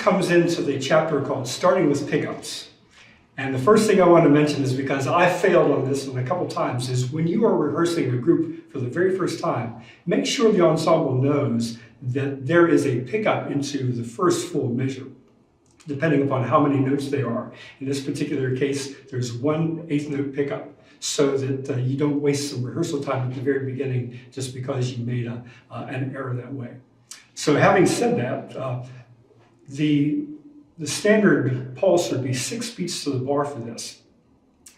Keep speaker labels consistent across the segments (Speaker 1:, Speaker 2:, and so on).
Speaker 1: comes into the chapter called Starting with Pickups. And the first thing I want to mention is, because I failed on this one a couple times, is when you are rehearsing a group for the very first time, make sure the ensemble knows that there is a pickup into the first full measure, depending upon how many notes they are. In this particular case, there's 1/8 note pickup, so that you don't waste some rehearsal time at the very beginning just because you made an error that way. So having said that, the standard pulse would be 6 beats to the bar for this.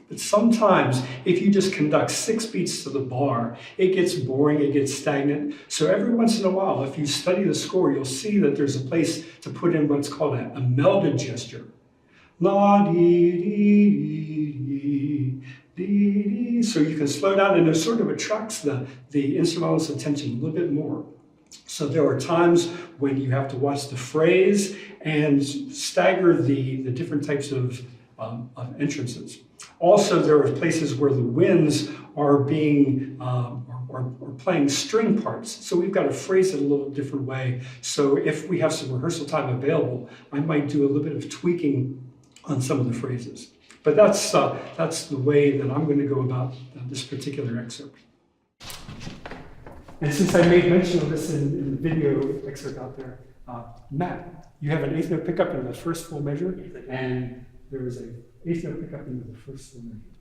Speaker 1: But sometimes, if you just conduct 6 beats to the bar, it gets boring, it gets stagnant. So every once in a while, if you study the score, you'll see that there's a place to put in what's called a melded gesture. La dee dee dee dee dee. So you can slow down, and it sort of attracts the instrumentalist's attention a little bit more. So there are times when you have to watch the phrase and stagger the different types of entrances. Also, there are places where the winds are being are playing string parts. So we've got to phrase it a little different way. So if we have some rehearsal time available, I might do a little bit of tweaking on some of the phrases. But that's the way that I'm going to go about this particular excerpt. And since I made mention of this in the video excerpt out there, Matt, you have an 8th note pickup in the first full measure, and there is an 8th note pickup into the first full measure.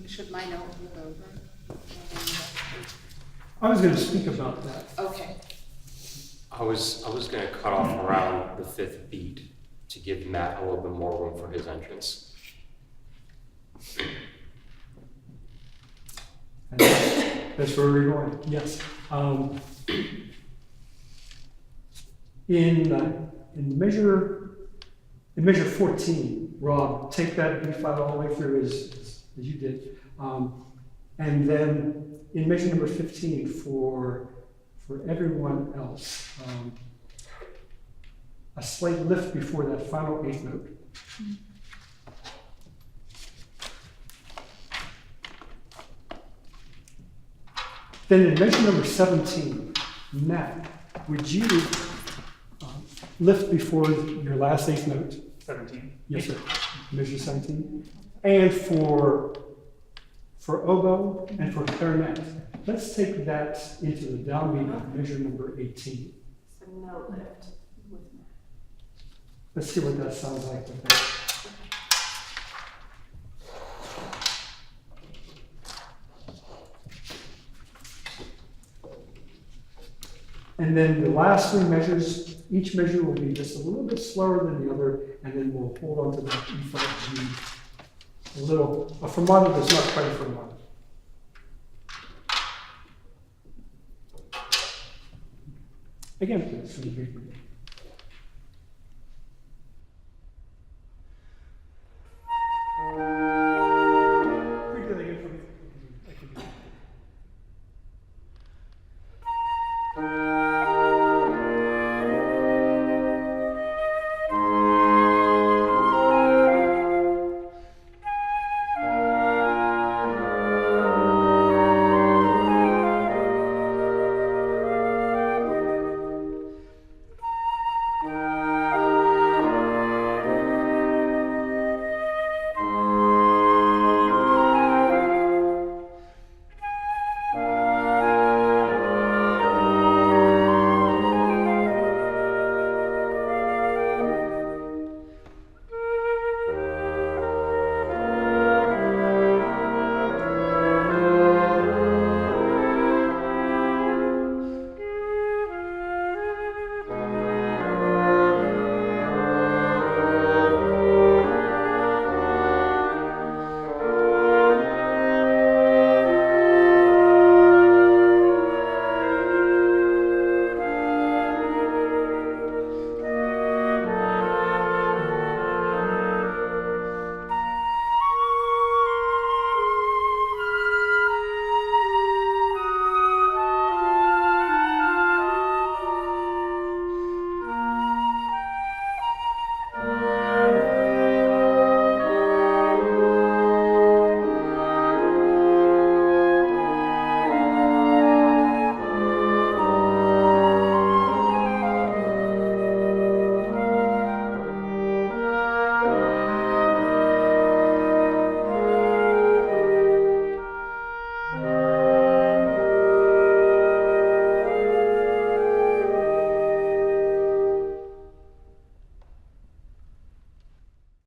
Speaker 2: Should my note move over?
Speaker 1: I was going to speak about that.
Speaker 2: Okay.
Speaker 3: I was going to cut off around the 5th beat to give Matt a little bit more room for his entrance.
Speaker 1: That's where we're going. Yes. In measure 14, Rob, take that B flat all the way through as you did. And then in measure number 15 for everyone else, a slight lift before that final 8th note. Then in measure number 17, Matt, would you lift before your last 8th note?
Speaker 4: 17.
Speaker 1: Yes, sir. Measure 17. And for oboe and for clarinet, let's take that into the downbeat of measure number 18.
Speaker 2: So no lift with Matt.
Speaker 1: Let's see what that sounds like with that. And then the last three measures, each measure will be just a little bit slower than the other, and then we'll hold on to that E flat G. A fermata that's not quite a fermata. Again, please.